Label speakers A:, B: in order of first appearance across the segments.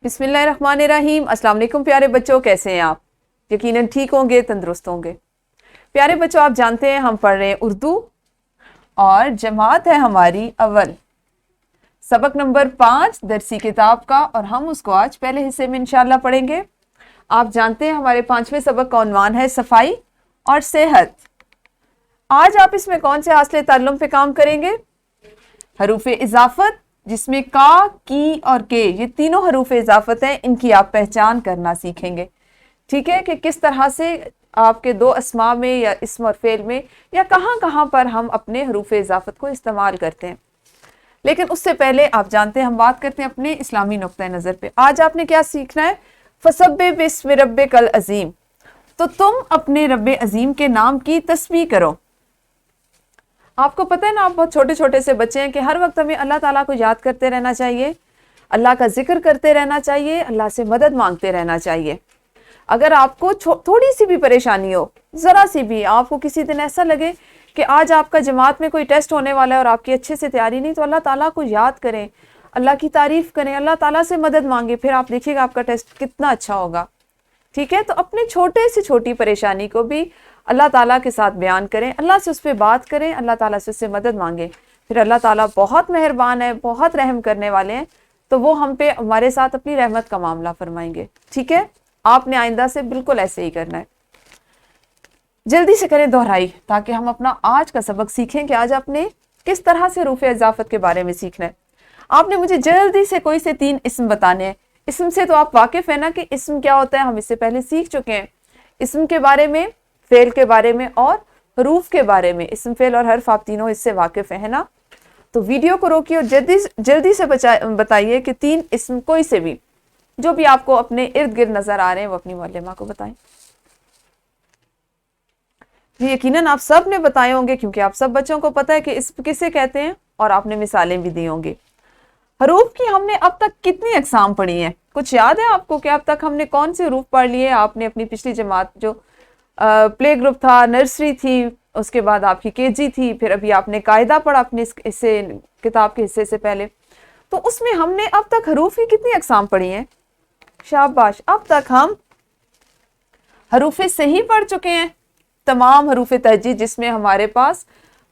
A: बिस्मिल्लाहिर्रहमानिर्रहीम। अस्सलाम वालेकुम प्यारे बच्चों, कैसे हैं आप? यकीनन ठीक होंगे, तंदुरुस्त होंगे। प्यारे बच्चों, आप जानते हैं हम पढ़ रहे हैं उर्दू और जमात है हमारी अव्वल, सबक नंबर 5 दरसी किताब का, और हम उसको आज पहले हिस्से में इंशाल्लाह पढ़ेंगे। आप जानते हैं हमारे 5वें सबक का उन्वान है सफाई और सेहत। आज आप इसमें कौन से हासिल ताल्लुम पे काम करेंगे? हरूफ इजाफत, जिसमें का, की और के, ये तीनों हरूफ इजाफत हैं, इनकी आप पहचान करना सीखेंगे। ठीक है, कि किस तरह से आपके दो अस्मा में या इस्म और फेल में या कहाँ कहाँ पर हम अपने हरूफ इजाफत को इस्तेमाल करते हैं। लेकिन उससे पहले आप जानते हैं हम बात करते हैं अपने इस्लामी नुक्ता नज़र पे। आज आपने क्या सीखना है? फसब्बे बिस्मि रब्बिकल अज़ीम, तो तुम अपने रब्बे अजीम के नाम की तस्बीह करो। आपको पता है ना, आप बहुत छोटे छोटे से बच्चे हैं कि हर वक्त हमें अल्लाह ताला को याद करते रहना चाहिए, अल्लाह का जिक्र करते रहना चाहिए, अल्लाह से मदद मांगते रहना चाहिए। अगर आपको थोड़ी सी भी परेशानी हो, ज़रा सी भी, आपको किसी दिन ऐसा लगे कि आज आपका जमात में कोई टेस्ट होने वाला है और आपकी अच्छे से तैयारी नहीं, तो अल्लाह ताला को याद करें, अल्लाह की तारीफ़ करें, अल्लाह ताला से मदद मांगे, फिर आप देखिएगा आपका टेस्ट कितना अच्छा होगा। ठीक है, तो अपने छोटे से छोटी परेशानी को भी अल्लाह ताला के साथ बयान करें, अल्लाह से उस पर बात करें, अल्लाह ताला से उससे मदद मांगे। फिर अल्लाह ताला बहुत मेहरबान है, बहुत रहम करने वाले हैं, तो वो हम पे हमारे साथ अपनी रहमत का मामला फरमाएंगे। ठीक है, आपने आइंदा से बिल्कुल ऐसे ही करना है। जल्दी से करें दोहराई, ताकि हम अपना आज का सबक सीखें कि आज आपने किस तरह से रूफ़ इजाफत के बारे में सीखना है। आपने मुझे जल्दी से कोई से 3 इस्म बताने हैं। इस्म से तो आप वाकिफ़ है ना कि इस्म क्या होता है, हम इससे पहले सीख चुके हैं। इस्म के बारे में, फेल के बारे में और हरूफ के बारे में, इस्म फेल और हर्फ, आप तीनों इससे वाकिफ़ है ना। तो वीडियो को रोकिए और जल्दी से बताइए कि 3 इस्म कोई से भी जो भी आपको अपने इर्द गिर्द नजर आ रहे हैं वो अपनी मौलमा को बताएं। ये यकीनन आप सब ने बताए होंगे, क्योंकि आप सब बच्चों को पता है कि इस्म किसे कहते हैं और आपने मिसालें भी दी होंगी। हरूफ की हमने अब तक कितनी अक़साम पढ़ी हैं? कुछ याद है आपको कि अब तक हमने कौन से हरूफ पढ़ लिए? आपने अपनी पिछली जमात जो प्ले ग्रुप था, नर्सरी थी, उसके बाद आपकी केजी थी, फिर अभी आपने कायदा पढ़ा अपने इससे किताब के हिस्से से पहले, तो उसमें हमने अब तक हरूफ की कितनी अक़साम पढ़ी हैं? शाबाश, अब तक हम हरूफ सही पढ़ चुके हैं, तमाम हरूफ तहजीद जिसमें हमारे पास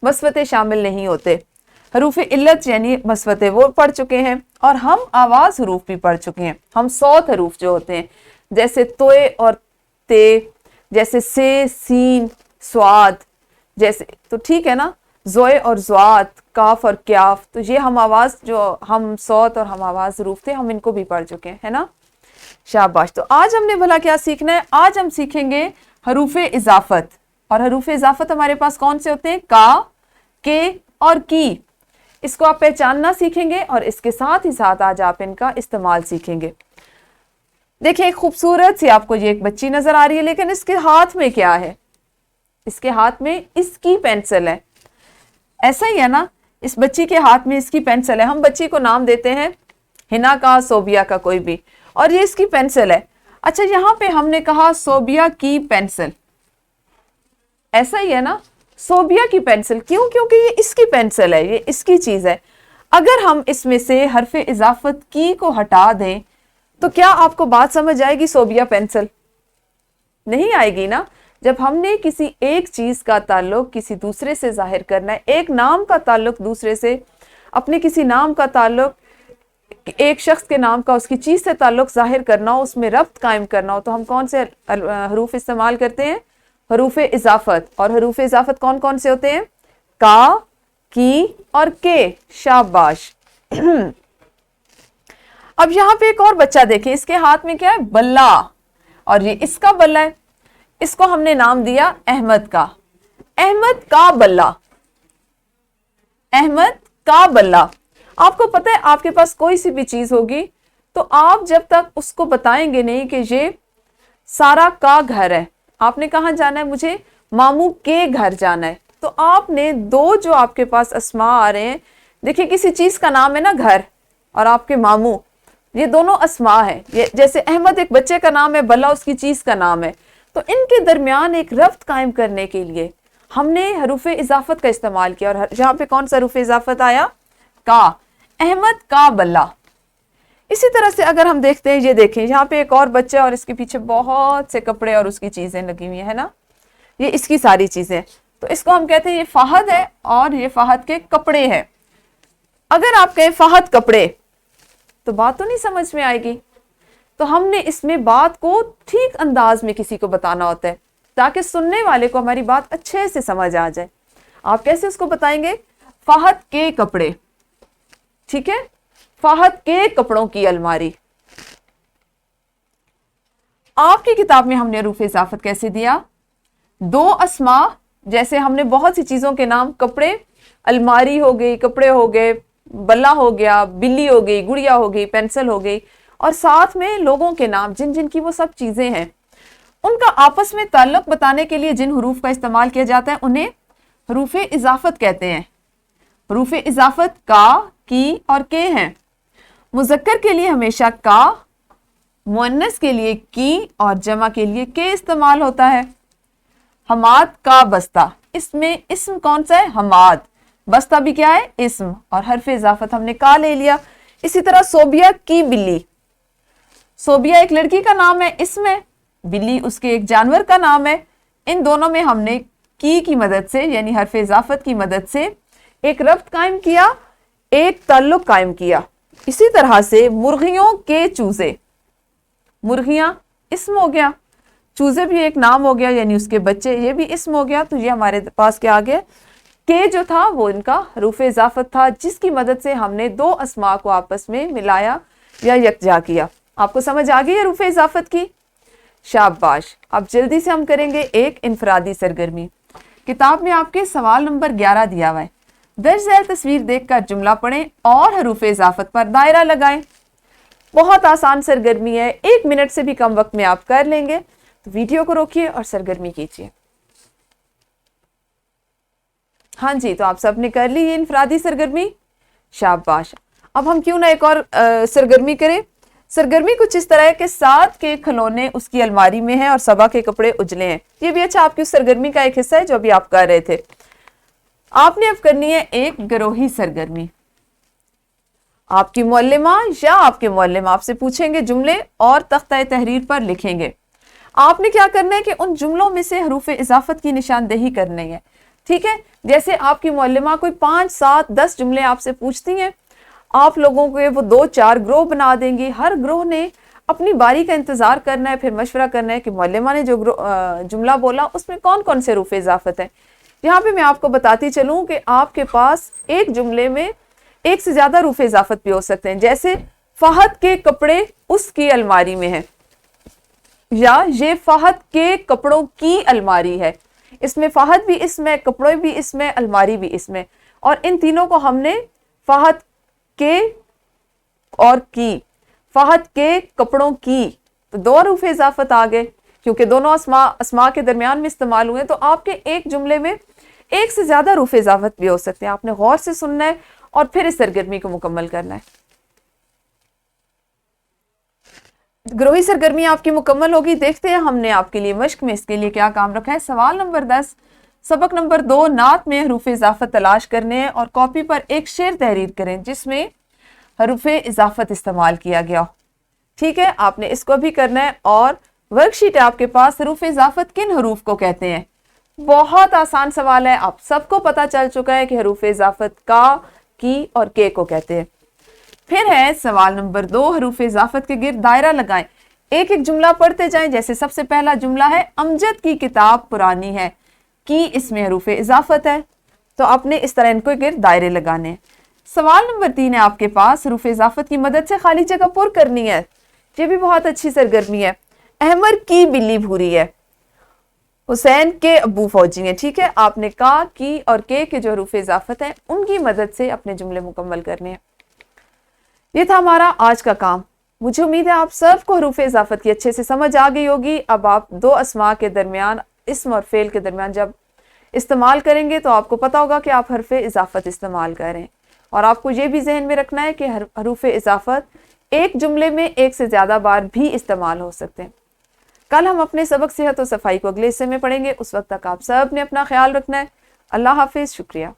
A: मस्वते शामिल नहीं होते। हरूफ इल्लत यानी मस्वते वो पढ़ चुके हैं, और हम आवाज़ हरूफ भी पढ़ चुके हैं। हम सौत हरूफ जो होते हैं, जैसे तोए और ते, जैसे से, सीन, स्वाद, जैसे, तो ठीक है ना, जोए और ज़्वात, काफ और क्याफ, तो ये हम आवाज़ जो हम सौत और हम आवाज़ हरूफ थे, हम इनको भी पढ़ चुके हैं, है ना। शाबाश। तो आज हमने भला क्या सीखना है? आज हम सीखेंगे हरूफ इजाफत। और हरूफ इजाफत हमारे पास कौन से होते हैं? का, के और की। इसको आप पहचानना सीखेंगे और इसके साथ ही साथ आज आप इनका इस्तेमाल सीखेंगे। देखिए, एक खूबसूरत सी आपको ये एक बच्ची नजर आ रही है, लेकिन इसके हाथ में क्या है? इसके हाथ में इसकी पेंसिल है। ऐसा ही है ना, इस बच्ची के हाथ में इसकी पेंसिल है। हम बच्ची को नाम देते हैं हिना का, सोबिया का, कोई भी, और ये इसकी पेंसिल है। अच्छा, यहाँ पे हमने कहा सोबिया की पेंसिल, ऐसा ही है ना, सोबिया की पेंसिल। क्यों? क्योंकि ये इसकी पेंसिल है, ये इसकी चीज है। अगर हम इसमें से हरफ इजाफत की को हटा दें तो क्या आपको बात समझ आएगी? सोबिया पेंसिल नहीं आएगी ना। जब हमने किसी एक चीज का ताल्लुक किसी दूसरे से जाहिर करना है, एक नाम का ताल्लुक दूसरे से, अपने किसी नाम का ताल्लुक एक शख्स के नाम का उसकी चीज से ताल्लुक जाहिर करना हो, उसमें रब्त कायम करना हो, तो हम कौन से हरूफ इस्तेमाल करते हैं? हरूफ इजाफत। और हरूफ इजाफत कौन कौन से होते हैं? का, की और के। शाबाश। अब यहाँ पे एक और बच्चा देखें, इसके हाथ में क्या है? बल्ला, और ये इसका बल्ला है। इसको हमने नाम दिया अहमद का। अहमद का बल्ला, अहमद का बल्ला। आपको पता है, आपके पास कोई सी भी चीज होगी तो आप जब तक उसको बताएंगे नहीं कि ये सारा का घर है, आपने कहाँ जाना है? मुझे मामू के घर जाना है, तो आपने दो जो आपके पास अस्मा आ रहे हैं, देखिए किसी चीज का नाम है ना घर, और आपके मामू, ये दोनों अस्मा है। ये जैसे अहमद एक बच्चे का नाम है, बल्ला उसकी चीज का नाम है, तो इनके दरमियान एक रब्त कायम करने के लिए हमने हरूफ इजाफत का इस्तेमाल किया। और यहाँ पे कौन सा हरूफ इजाफत आया? का। अहमद का बल्ला। इसी तरह से अगर हम देखते हैं, ये देखें यहाँ पे एक और बच्चा और इसके पीछे बहुत से कपड़े और उसकी चीजें लगी हुई है ना, ये इसकी सारी चीजें, तो इसको हम कहते हैं ये फहद है और ये फहद के कपड़े हैं। अगर आप कहें फहद कपड़े तो बात तो नहीं समझ में आएगी, तो हमने इसमें बात को ठीक अंदाज में किसी को बताना होता है ताकि सुनने वाले को हमारी बात अच्छे से समझ आ जाए। आप कैसे उसको बताएंगे? फहद के कपड़े, ठीक है, फहद के कपड़ों की अलमारी। आपकी किताब में हमने हरूफ इजाफत कैसे दिया? दो अस्मा, जैसे हमने बहुत सी चीजों के नाम, कपड़े, अलमारी हो गई, कपड़े हो गए, बल्ला हो गया, बिल्ली हो गई, गुड़िया हो गई, पेंसिल हो गई, और साथ में लोगों के नाम जिन जिन की वो सब चीजें हैं, उनका आपस में ताल्लुक बताने के लिए जिन हरूफ का इस्तेमाल किया जाता है उन्हें हरूफ इजाफत कहते हैं। हरूफ इजाफत का, की और के हैं। मुज़क्कर के लिए हमेशा का, मुअन्नस के लिए की और जमा के लिए के इस्तेमाल होता है। हमाद का बस्ता, इसमें इस्म कौन सा है? हमाद। बस्ता भी क्या है? इस्म, और हरफ इजाफत हमने का ले लिया। इसी तरह सोबिया की बिल्ली, सोबिया एक लड़की का नाम है, इस्म है, बिल्ली उसके एक जानवर का नाम है। इन दोनों में हमने की मदद से यानी हरफ इजाफत की मदद से एक रब्त कायम किया, एक ताल्लुक कायम किया। इसी तरह से मुर्गियों के चूजे, मुर्गियां इस्म हो गया, चूजे भी एक नाम हो गया यानी उसके बच्चे, ये भी इस्म हो गया। तो ये हमारे पास क्या आ गया? के जो था वो इनका हरूफ इजाफत था, जिसकी मदद से हमने दो अस्मा को आपस में मिलाया या यकजा किया। आपको समझ आ गई हरूफ इजाफत की? शाबाश। अब जल्दी से हम करेंगे एक इनफरादी सरगर्मी। किताब में आपके सवाल नंबर 11 दिया हुआ है। दर्ज झैल तस्वीर देखकर जुमला पढ़ें और हरूफ इजाफत पर दायरा लगाएं। बहुत आसान सरगर्मी है, 1 मिनट से भी कम वक्त में आप कर लेंगे। तो वीडियो को रोकिए और सरगर्मी कीजिए। हाँ जी, तो आप सबने कर ली ये इनफरादी सरगर्मी, शाबाश। अब हम क्यों ना एक और सरगर्मी करें। सरगर्मी कुछ इस तरह है कि 7 के खिलौने उसकी अलमारी में हैं और सबा के कपड़े उजले हैं। ये भी अच्छा आपकी सरगर्मी का एक हिस्सा है जो अभी आप कर रहे थे। आपने अब करनी है एक गिरोही सरगर्मी। आपकी मुअल्लिमा या आपके मुअल्लिम आपसे पूछेंगे जुमले और तख्ता तहरीर पर लिखेंगे। आपने क्या करना है कि उन जुमलों में से हरूफ इजाफत की निशानदेही करनी है, ठीक है। जैसे आपकी मुअल्लिमा कोई 5, 7, 10 जुमले आपसे पूछती हैं, आप लोगों के वो 2-4 ग्रोह बना देंगी। हर ग्रोह ने अपनी बारी का इंतजार करना है, फिर मशवरा करना है कि मुअल्लिमा ने जो जुमला बोला उसमें कौन कौन से हरूफ इजाफत हैं। यहाँ पे मैं आपको बताती चलूँ कि आपके पास एक जुमले में एक से ज्यादा हरूफ इजाफत भी हो सकते हैं। जैसे फहद के कपड़े उसकी अलमारी में है, या ये फहद के कपड़ों की अलमारी है। इसमें फहद भी इसमें, कपड़े भी इसमें, अलमारी भी इसमें, और इन तीनों को हमने फहद के और की, फहद के कपड़ों की, तो 2 हरूफ इजाफत आ गए क्योंकि दोनों अस्मा के दरमियान में इस्तेमाल हुए। तो आपके एक जुमले में एक से ज्यादा हरूफ इजाफत भी हो सकते हैं। आपने गौर से सुनना है और फिर इस सरगर्मी को मुकम्मल करना है। ग्रोही सरगर्मी आपकी मुकम्मल होगी। देखते हैं हमने आपके लिए मश्क में इसके लिए क्या काम रखा है। सवाल नंबर 10, सबक नंबर 2, नात में हरूफ इजाफत तलाश करने हैं और कॉपी पर एक शेर तहरीर करें जिसमें हरूफ इजाफत इस्तेमाल किया गया हो। ठीक है, आपने इसको भी करना है। और वर्कशीट है आपके पास, हरूफ इजाफत किन हरूफ को कहते हैं। बहुत आसान सवाल है, आप सबको पता चल चुका है कि हरूफ इजाफत का, की और के को कहते हैं। फिर है सवाल नंबर 2, हरूफ इजाफत के गिर्द दायरा लगाएं। एक एक जुमला पढ़ते जाएं। जैसे सबसे पहला जुमला है, अमजद की किताब पुरानी है, की इसमें हरूफ इजाफत है, तो आपने इस तरह इनको गिर्द दायरे लगाने। सवाल नंबर 3 है आपके पास, हरूफ इजाफत की मदद से खाली जगह पुर करनी है। ये भी बहुत अच्छी सरगर्मी है। अहमद की बिल्ली भूरी है, हुसैन के अब्बू फौजी हैं। ठीक है, आपने का, की और के जो हरूफ इजाफत है उनकी मदद से अपने जुमले मुकम्मल करने हैं। ये था हमारा आज का काम। मुझे उम्मीद है आप सबको हरूफ इजाफत की अच्छे से समझ आ गई होगी। अब आप 2 अस्मा के दरमियान, इस्म और फेल के दरमियान जब इस्तेमाल करेंगे तो आपको पता होगा कि आप हरफ इजाफत इस्तेमाल करें। और आपको ये भी जहन में रखना है कि हरूफ इजाफत एक जुमले में एक से ज्यादा बार भी इस्तेमाल हो सकते हैं। कल हम अपने सबक सेहत और सफाई को अगले हिस्से में पढ़ेंगे। उस वक्त तक आप सब ने अपना ख्याल रखना है। अल्लाह हाफिज, शुक्रिया।